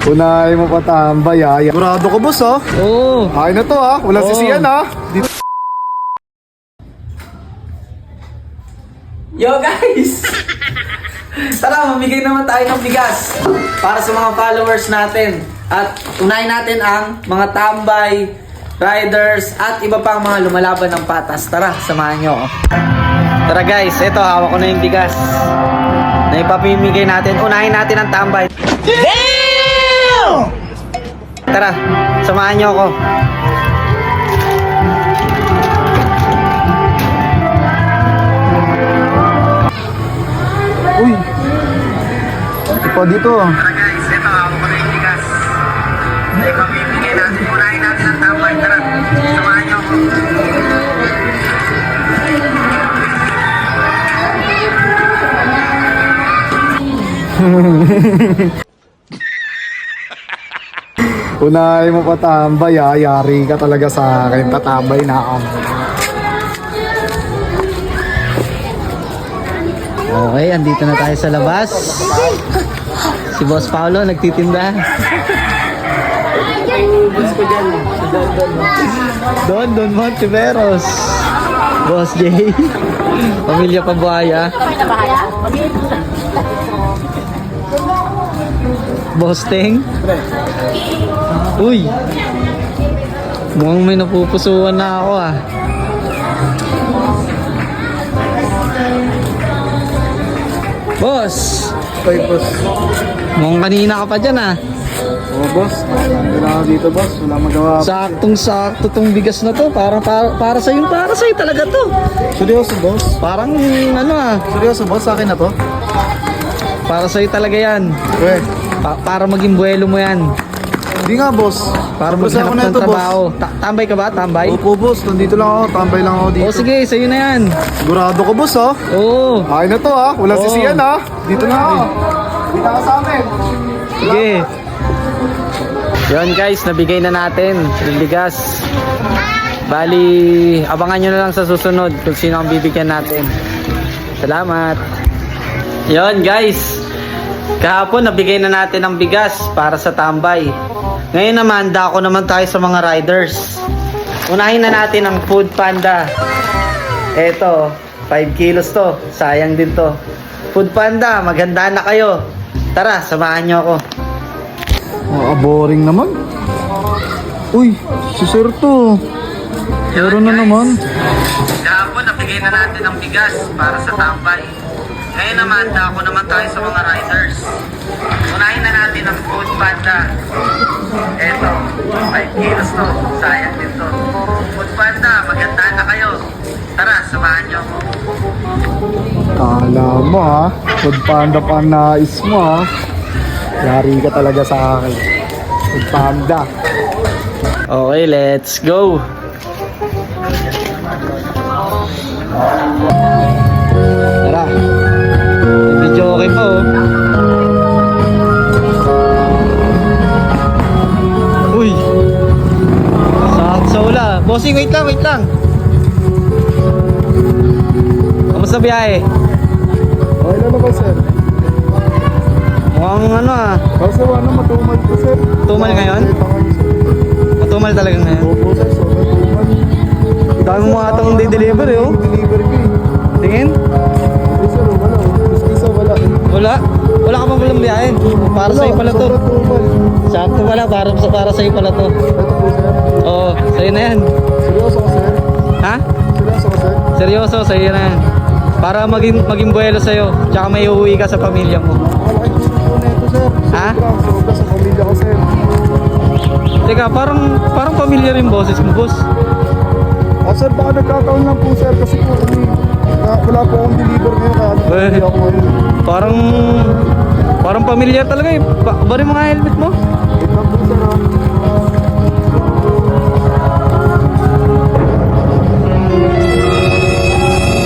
Unahin mo pa tambay ha. Sigurado ka boss ha? Oo. Akin na to ha. Walang sisiyan ha. Dito. Yo guys! Tara, mamigay naman tayo ng bigas para sa mga followers natin. At unahin natin ang mga tambay, riders, at iba pang mga lumalaban ng patas. Tara, samahan nyo ako. Tara guys, eto hawak ko na yung bigas na ipapimigay natin. Unahin natin ang tambay. Damn! Tara, samahan nyo ako. Uy. Ipa dito ah. Tara guys, eto hawak ko na yung bigas na ipapimigay natin. Unahin natin ang tambay. Tara, samahan nyo ako. Unahin mo pa tambay ha. Yari ka talaga sa akin. Tatambay na ako. Okay, andito na tayo sa labas. Si Boss Paolo nagtitinda. Don Montiveros. Boss Jay. Pamilya Pabuaya. Boss Teng. Uy. Mukhang may napupusuan na ako ah. Boss. Ay boss. Mukhang kanina ka pa dyan ah. Oo boss. Kailangan dito boss. Wala magawa. Saktong-sakto tong bigas na to. Para sa'yo talaga to. Seryoso boss? Parang ano ah. Seryoso boss? Sa akin na to? Para sa'yo talaga yan. Okay. Para maging buwelo mo yan. Hindi nga boss. Para Boss, ako maghanap na ng ito, boss. trabaho. Tambay ka ba? Tambay? Opo boss. Nandito lang ako. Tambay lang ako dito. O sige, sa'yo na yan. Sigurado ka boss ha? Oo. Akin na to ha. Walang Oo. sisiyan ha. Dito na ako. Dito ka sa amin. Sige. Yun guys, nabigay na natin yung bigas. Bali, abangan nyo na lang sa susunod kung sino ang bibigyan natin. Salamat. Yun guys, kahapon nabigay na natin ang bigas para sa tambay. Ngayon naman, dako naman tayo sa mga riders. Unahin na natin ang Food Panda. Eto, 5 kilos to. Sayang din to. Food Panda, maganda na kayo. Tara, samahan nyo ako. Boring naman. Uy, si sir to. Meron na naman. Kahapon, nabigay na natin ang bigas para sa tambay. Ngayon naman, dako naman tayo sa mga riders. Unahin na natin ang Food Panda. Eto, 5 kilos to. Sayang din to. Food Panda, maganda na kayo. Tara, samahan nyo ako. Kala mo ha. Food Panda pa nais mo ha. Yari ka talaga sa akin. Food Panda. Okay, let's go. Tara. May video okay pa oh. Uy. Sa ula. Bossing, wait lang. Kamusta biyahe? Okay na ba sir? Mukhang ano ah. Kasi wala matumal ko sir. Tumal ngayon? Matumal talaga ngayon. Opo sir, sobrang tumal. Dami mo atang di-deliver eh oh. Deliver ko eh. Tingin? Hindi sir, wala. Isa wala. Wala ka pa palang biyahe. Para sa'yo pala to. Sobrang tumal. Sakto pala, para sa'yo pala to. Ito po sir. Oo, sa'yo na yan. Seryoso ka sir? Ha? Seryoso ka sir? Seryoso, sa'yo na yan. Para maging buwelo sa'yo. Tsaka may uuwi ka sa pamilya mo. Malaki tulong po na ito sir. Ha? Sobra sa pamilya ko sir. Teka, parang pamilya rin boses mo, boss. Sir, baka nagkataon lang po sir kasi po wala po akong deliver ngayon kaya hindi ako ngayon. Parang pamilya talaga eh. Bari mo nga helmet mo. Wait lang po sir ha.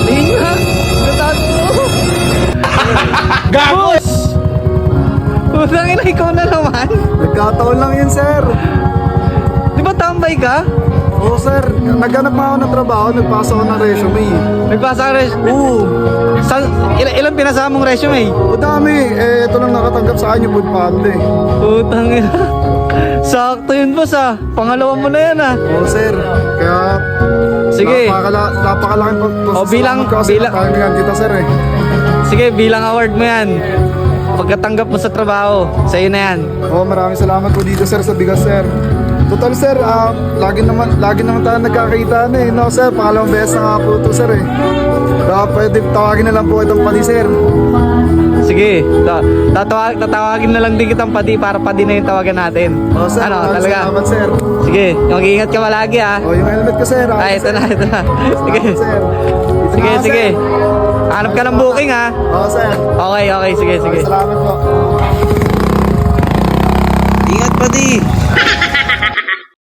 Tingin nyo ha. Gatado mo. Gagos! Putang ina, ikaw na naman. Nagkataon lang yun sir. Di ba tambay ka? Oo sir, naghanap nga ako ng trabaho, nagpasa ako ng resume. Nagpasa ka resume? Oo, Ilan pinasama mong resume? o dami. Ito lang nakatanggap sa akin yung food panda eh. Putang ina. Sakto yun boss ah. Pangalawa mo na yan ah. Oo sir, kaya Sige. napakalaking bilang- pagkakalingan kita sir eh. Sige, bilang award mo yan. Pagkatanggap mo sa trabaho, sa'yo na yan. Oo, maraming salamat po dito sir sa bigas sir. Total sir, lagi naman tayo nagkakita na eh. No sir, pangalawang beses na nga po ito sir eh. Kaya pwede tawagin na lang po itong pati sir. Sige, tatawagin na lang din kitang pati para pati na yung tawagan natin. Oo sir, Ano, maraming talaga? salamat sir. Sige, mag-iingat ka palagi ah. O yung helmet ko sir. Ay, ito na. Sige. Salamat, sir. Dito Sige, na ako, sige. sir. Hanap ka ng booking ah. Oo sir. Okay, sige. Salamat po. Ingat pati.